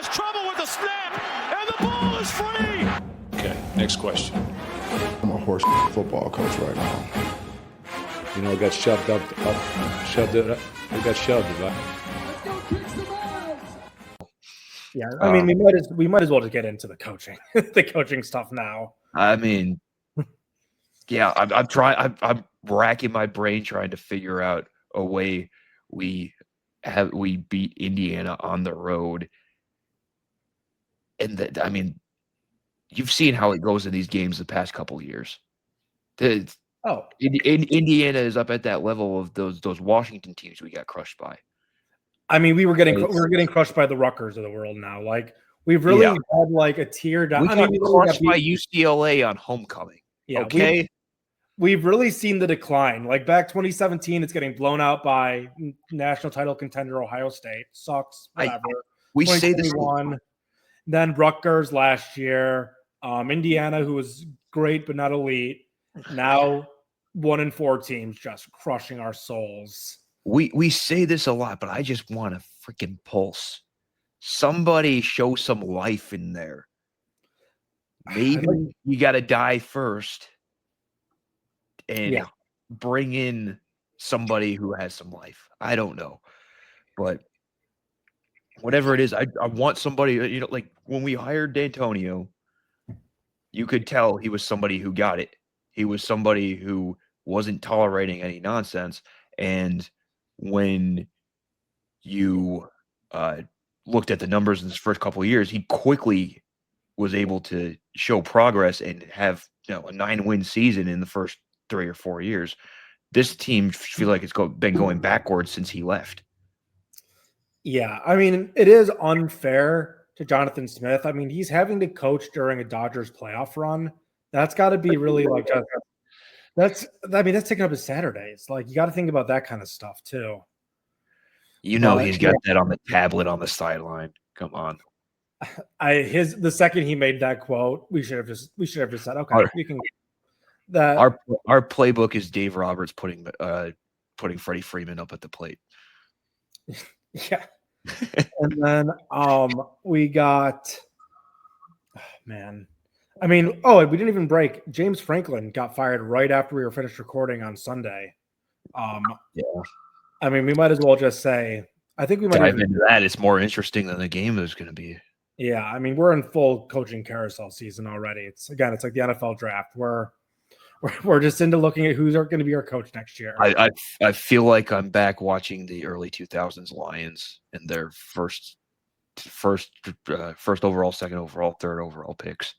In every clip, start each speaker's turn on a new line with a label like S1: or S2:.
S1: has trouble with the snap, and the ball is free.
S2: Okay, next question.
S3: I'm a horse football coach right now.
S2: You know, it got shoved up, shoved it up. It got shoved, right?
S4: Yeah, I mean, we might as well just get into the coaching, the coaching stuff now.
S5: I mean, yeah, I'm racking my brain trying to figure out a way we beat Indiana on the road. And I mean, you've seen how it goes in these games the past couple of years. Indiana is up at that level of those Washington teams we got crushed by.
S4: I mean, we were getting crushed by the Rutgers of the world now. Like, we've really had like a tear down.
S5: We got crushed by UCLA on homecoming.
S4: Yeah,
S5: okay.
S4: We've really seen the decline. Like back 2017, it's getting blown out by national title contender Ohio State. Sucks. Whatever.
S5: We say this.
S4: Then Rutgers last year. Indiana, who was great but not elite. Now 1-4 teams just crushing our souls.
S5: We say this a lot, but I just want a freaking pulse. Somebody show some life in there. Maybe you got to die first and bring in somebody who has some life. I don't know. But whatever it is, I want somebody, you know, like when we hired D'Antonio, you could tell he was somebody who got it. He was somebody who wasn't tolerating any nonsense. And when you looked at the numbers in his first couple of years, he quickly was able to show progress and have, you know, a 9-win season in the first 3 or 4 years. This team feels like it's been going backwards since he left.
S4: Yeah, I mean, it is unfair to Jonathan Smith. I mean, he's having to coach during a Dodgers playoff run. That's got to be really like that's taking up his Saturdays. Like, you got to think about that kind of stuff too.
S5: You know, he's got that on the tablet on the sideline. Come on.
S4: The second he made that quote, we should have just said, okay, we can. That
S5: our playbook is Dave Roberts putting Freddie Freeman up at the plate.
S4: Yeah. And then we got man. I mean, we didn't even break. James Franklin got fired right after we were finished recording on Sunday.
S5: Yeah.
S4: I mean, we might as well just say, I think we might
S5: dive into that. It's more interesting than the game is going to be.
S4: Yeah, I mean, we're in full coaching carousel season already. It's like the NFL draft. We're just into looking at who's going to be our coach next year.
S5: I feel like I'm back watching the early 2000s Lions and their first overall, second overall, third overall picks,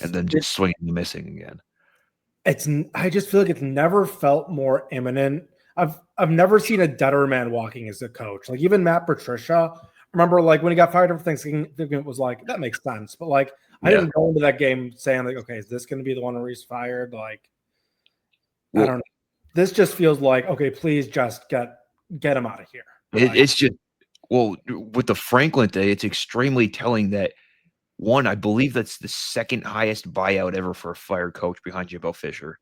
S5: and then just swinging and missing again.
S4: I just feel like it's never felt more imminent. I've never seen a deader man walking as a coach. Like, even Matt Patricia, remember, like, when he got fired after Thanksgiving, it was like, that makes sense. But like, I didn't go into that game saying like, okay, is this going to be the one where he's fired? Like, I don't know. This just feels like, okay, please just get him out of here.
S5: It's just, with the Franklin day, it's extremely telling that, one, I believe that's the second highest buyout ever for a fired coach behind Jimbo Fisher.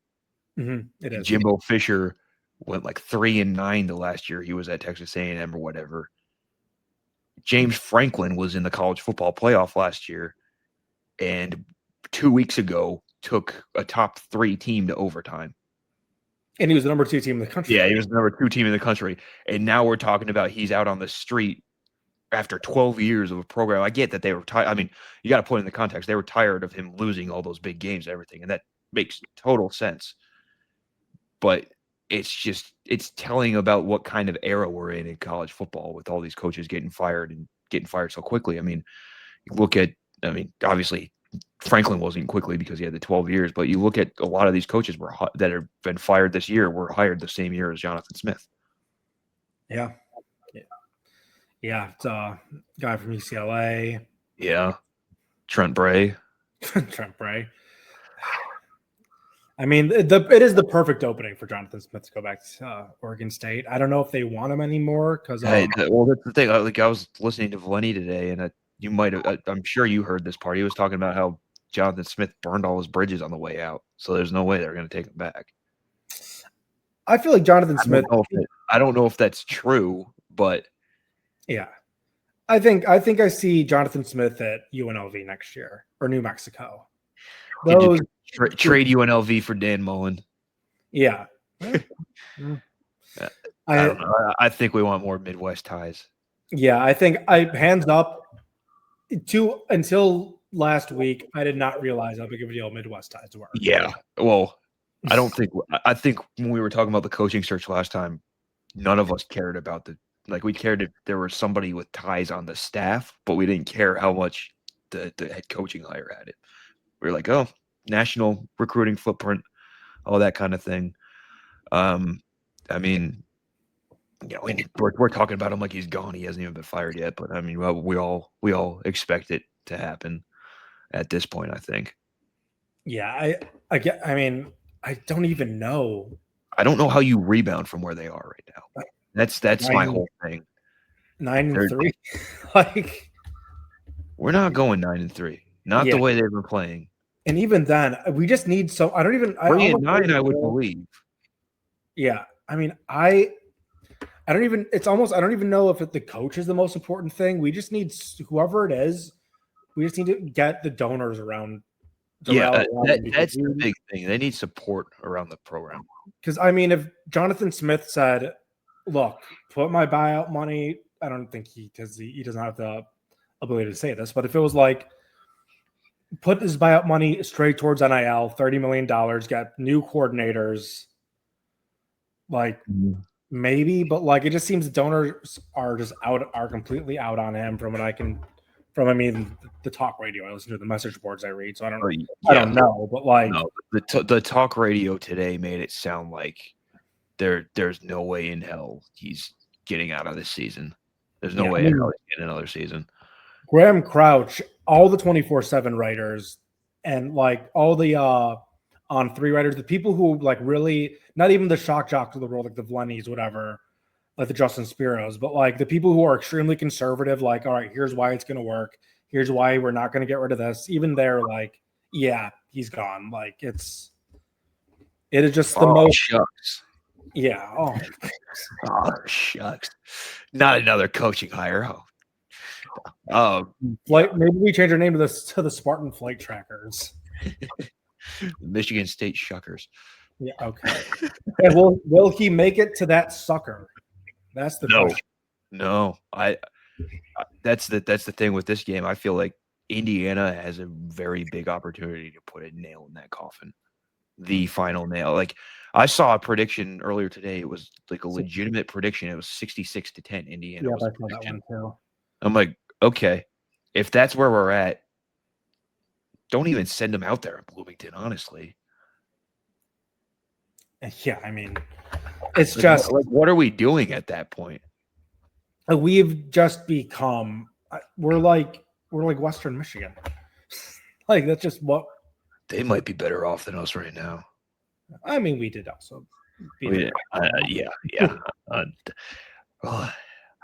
S4: Mm-hmm. It is.
S5: Jimbo Fisher went like 3-9 the last year he was at Texas A&M or whatever. James Franklin was in the college football playoff last year, and 2 weeks ago took a top 3 team to overtime.
S4: And he was the number 2 team in the country.
S5: Yeah, he was the number 2 team in the country. And now we're talking about he's out on the street after 12 years of a program. I get that they were tired. I mean, you got to put it in the context. They were tired of him losing all those big games and everything, and that makes total sense. But it's telling about what kind of era we're in college football with all these coaches getting fired so quickly. I mean, you look at, obviously Franklin wasn't quickly because he had the 12 years, but you look at a lot of these coaches that have been fired this year were hired the same year as Jonathan Smith.
S4: Yeah. It's a guy from UCLA.
S5: Yeah. Trent Bray.
S4: Trent Bray. I mean, it is the perfect opening for Jonathan Smith to go back to Oregon State. I don't know if they want him anymore because.
S5: That's the thing. Like, I was listening to Valeni today, and you might have. I'm sure you heard this part. He was talking about how Jonathan Smith burned all his bridges on the way out, so there's no way they're going to take him back.
S4: I feel like Jonathan Smith.
S5: I don't know if that's true, but
S4: yeah, I think I see Jonathan Smith at UNLV next year or New Mexico. Those
S5: Trade UNLV for Dan Mullen.
S4: yeah.
S5: I don't know. I think we want more Midwest ties.
S4: Yeah, I think hands up until last week, I did not realize how big of a deal Midwest ties were.
S5: Yeah. Well, I think when we were talking about the coaching search last time, none of us cared about we cared if there was somebody with ties on the staff, but we didn't care how much the head coaching hire had it. We were like, oh, national recruiting footprint, all that kind of thing. I mean, we're talking about him like he's gone. He hasn't even been fired yet. But I mean, well, we all expect it to happen at this point, I think.
S4: Yeah, I mean, I don't even know.
S5: I don't know how you rebound from where they are right now. That's my whole thing.
S4: 9-3, like
S5: we're not going 9-3. Not the way they've been playing.
S4: And even then, we just need so. I don't even.
S5: 3-9, I would believe.
S4: Yeah, I mean, I don't even. It's almost. I don't even know if the coach is the most important thing. We just need whoever it is. We just need to get the donors around.
S5: That's the big thing. They need support around the program.
S4: Because I mean, if Jonathan Smith said, "Look, put my buyout money," I don't think he doesn't have the ability to say this. But if it was like, put his buyout money straight towards NIL, $30 million, get new coordinators, like maybe, but like it just seems donors are completely out on him from what I can. From the talk radio I listen to, the message boards I read, so I don't know. I don't know, but like
S5: the talk radio today made it sound like there's no way in hell he's getting out of this season. There's no way in hell he's getting another season.
S4: Graham Crouch, all the 24/7 writers, and like all the on 3 writers, the people who like really not even the shock jocks of the world, like the Vlennies, whatever. Like the Justin Spiros, but like the people who are extremely conservative, like, all right, here's why it's going to work. Here's why we're not going to get rid of this. Even they're like, yeah, he's gone. Like it is just the most.
S5: Shucks.
S4: Yeah.
S5: Oh, shucks. Not another coaching hire.
S4: Maybe we change our name to the Spartan Flight Trackers.
S5: Michigan State Shuckers.
S4: Yeah. Okay. And will he make it to that sucker? That's the question.
S5: No, that's the thing with this game. I feel like Indiana has a very big opportunity to put a nail in that coffin, the final nail. Like I saw a prediction earlier today. It was like a legitimate prediction. It was 66-10. Indiana.
S4: Yeah, I saw that one too.
S5: I'm like, okay, if that's where we're at, don't even send them out there in Bloomington. Honestly.
S4: Yeah, I mean. It's just
S5: like, what are we doing at that point?
S4: We've just become we're like Western Michigan. Like that's just what
S5: they might be better off than us right now.
S4: I mean, we did also.
S5: Yeah.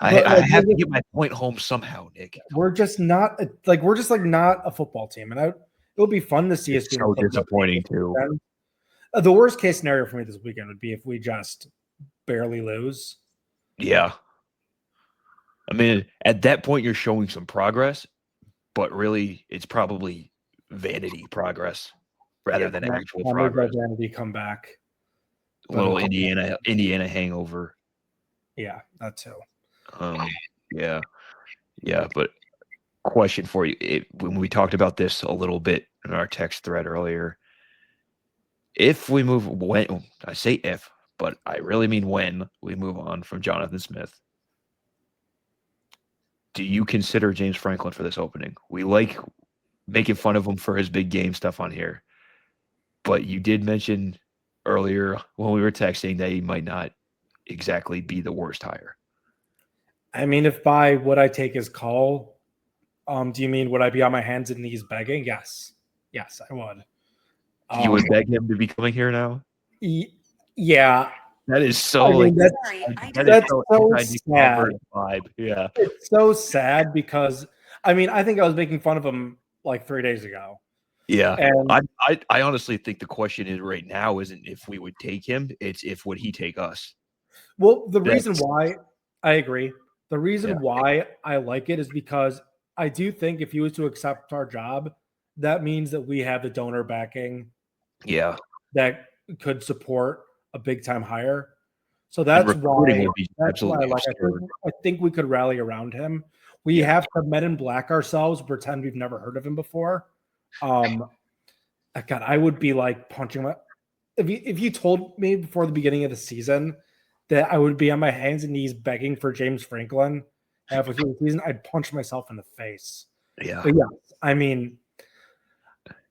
S5: I have to get my point home somehow, Nick.
S4: We're just not not a football team, and it'll be fun to see us.
S5: It's so disappointing too.
S4: The worst case scenario for me this weekend would be if we just barely lose.
S5: Yeah. I mean, at that point, you're showing some progress, but really, it's probably vanity progress rather than actual progress.
S4: Vanity come back.
S5: A little Indiana hangover.
S4: Yeah, that too.
S5: Yeah. But question for you: when we talked about this a little bit in our text thread earlier. If we move I say if, but I really mean when we move on from Jonathan Smith, do you consider James Franklin for this opening? We like making fun of him for his big game stuff on here, but you did mention earlier when we were texting that he might not exactly be the worst hire.
S4: I mean, if by would I take his call, do you mean would I be on my hands and knees begging? Yes, I would.
S5: You would beg him to be coming here now?
S4: Yeah.
S5: That is so
S4: that's so sad.
S5: Vibe. Yeah.
S4: It's so sad because I mean, I think I was making fun of him like 3 days ago.
S5: Yeah.
S4: And
S5: I honestly think the question is right now isn't if we would take him, it's if would he take us.
S4: Well, the reason why I agree. The reason why I like it is because I do think if he was to accept our job, that means that we have the donor backing
S5: Yeah.
S4: that could support a big time hire. So
S5: And
S4: that's
S5: recruiting
S4: why
S5: would be
S4: that's why
S5: absolutely
S4: like
S5: absurd.
S4: I think we could rally around him. We have to men in black ourselves, pretend we've never heard of him before. God, I would be like punching my if you told me before the beginning of the season that I would be on my hands and knees begging for James Franklin halfway through the season, I'd punch myself in the face.
S5: Yeah.
S4: But yeah, I mean,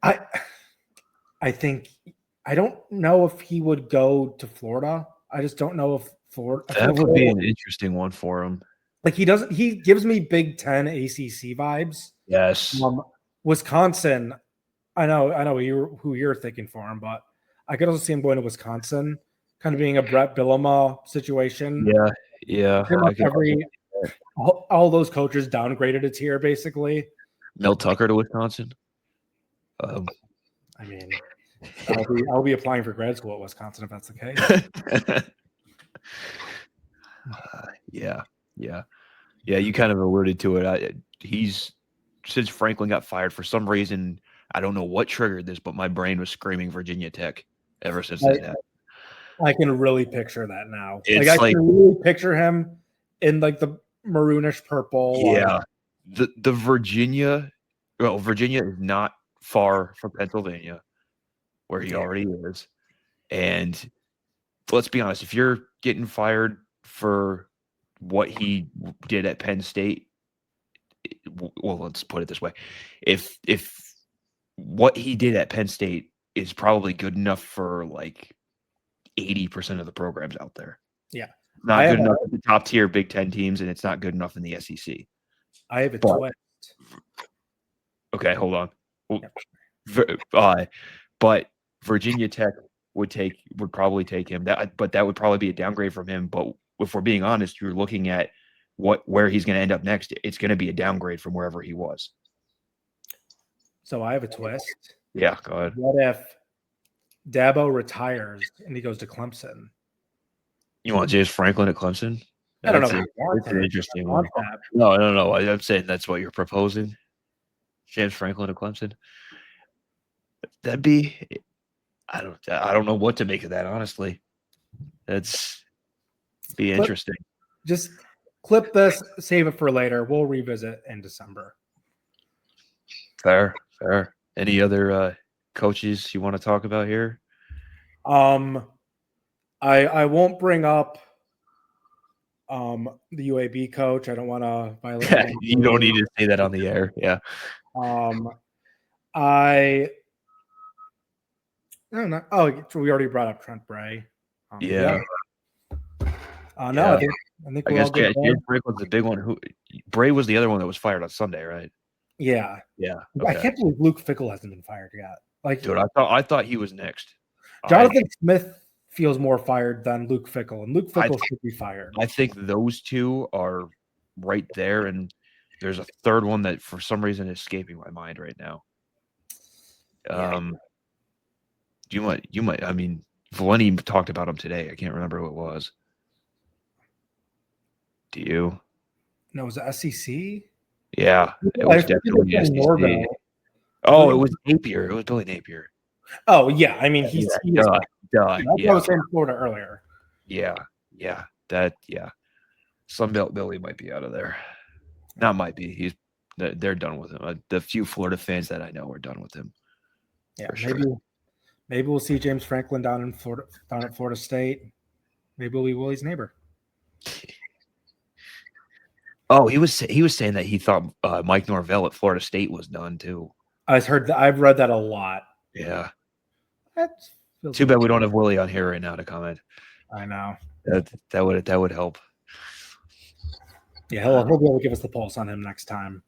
S4: I think I don't know if he would go to Florida. I just don't know if Florida
S5: That would be an interesting one for him.
S4: like he gives me Big Ten ACC vibes.
S5: Yes.
S4: Wisconsin, I know who you're thinking for him, but I could also see him going to Wisconsin, kind of being a Brett Bielema situation.
S5: Yeah.
S4: All those coaches downgraded a tier, basically.
S5: Mel Tucker to Wisconsin.
S4: I mean, I'll be applying for grad school at Wisconsin if that's the case.
S5: Yeah. You kind of alluded to it. Since Franklin got fired, for some reason, I don't know what triggered this, but my brain was screaming Virginia Tech ever since that happened.
S4: I can really picture that now.
S5: It's
S4: I can really picture him in like the maroonish purple.
S5: Yeah. The Virginia is not far from Pennsylvania, where he already is. And let's be honest, if you're getting fired for what he did at Penn State, well, let's put it this way. If what he did at Penn State is probably good enough for like 80% of the programs out there.
S4: Yeah.
S5: Not good enough for the top tier Big Ten teams, and it's not good enough in the SEC.
S4: I have a twist.
S5: Okay, hold on. But Virginia Tech would probably take him. But that would probably be a downgrade from him. But if we're being honest, you're looking at where he's going to end up next. It's going to be a downgrade from wherever he was.
S4: So I have a twist.
S5: Yeah, go ahead.
S4: What if Dabo retires and he goes to Clemson?
S5: You want James Franklin at Clemson?
S4: I don't know.
S5: It's an interesting one. No. I'm saying that's what you're proposing. James Franklin at Clemson. That'd be. I don't know what to make of that. Honestly, that's be interesting.
S4: Just clip this, save it for later. We'll revisit in December.
S5: Fair. Any other coaches you want to talk about here?
S4: I won't bring up the UAB coach. I don't want to violate.
S5: You don't need to say that on the air. Yeah.
S4: I don't know. Oh, we already brought up Trent Bray.
S5: Yeah.
S4: No, I think
S5: I guess James Franklin's the big one. Bray was the other one that was fired on Sunday, right?
S4: Yeah.
S5: Okay.
S4: I can't believe Luke Fickell hasn't been fired yet. Like,
S5: dude, I thought he was next.
S4: Jonathan Smith feels more fired than Luke Fickell, and Luke Fickell should be fired.
S5: I think those two are right there, and there's a third one that for some reason is escaping my mind right now. You might. I mean, Valenti talked about him today. I can't remember who it was. Do you?
S4: No, it was SEC.
S5: Yeah, it was definitely SEC. Oh, it was Napier. It was Billy Napier.
S4: Oh yeah, I mean he's
S5: duh.
S4: I was in Florida earlier.
S5: Yeah. Sunbelt Billy might be out of there. Not might be. They're done with him. The few Florida fans that I know are done with him.
S4: Yeah, maybe we'll see James Franklin down at Florida State. Maybe we'll be Willie's neighbor.
S5: Oh, he was saying that he thought Mike Norvell at Florida State was done too.
S4: I've read that a lot.
S5: Yeah. Too bad we don't have Willie on here right now to comment.
S4: I know.
S5: That would help.
S4: Yeah, he'll be able to give us the pulse on him next time.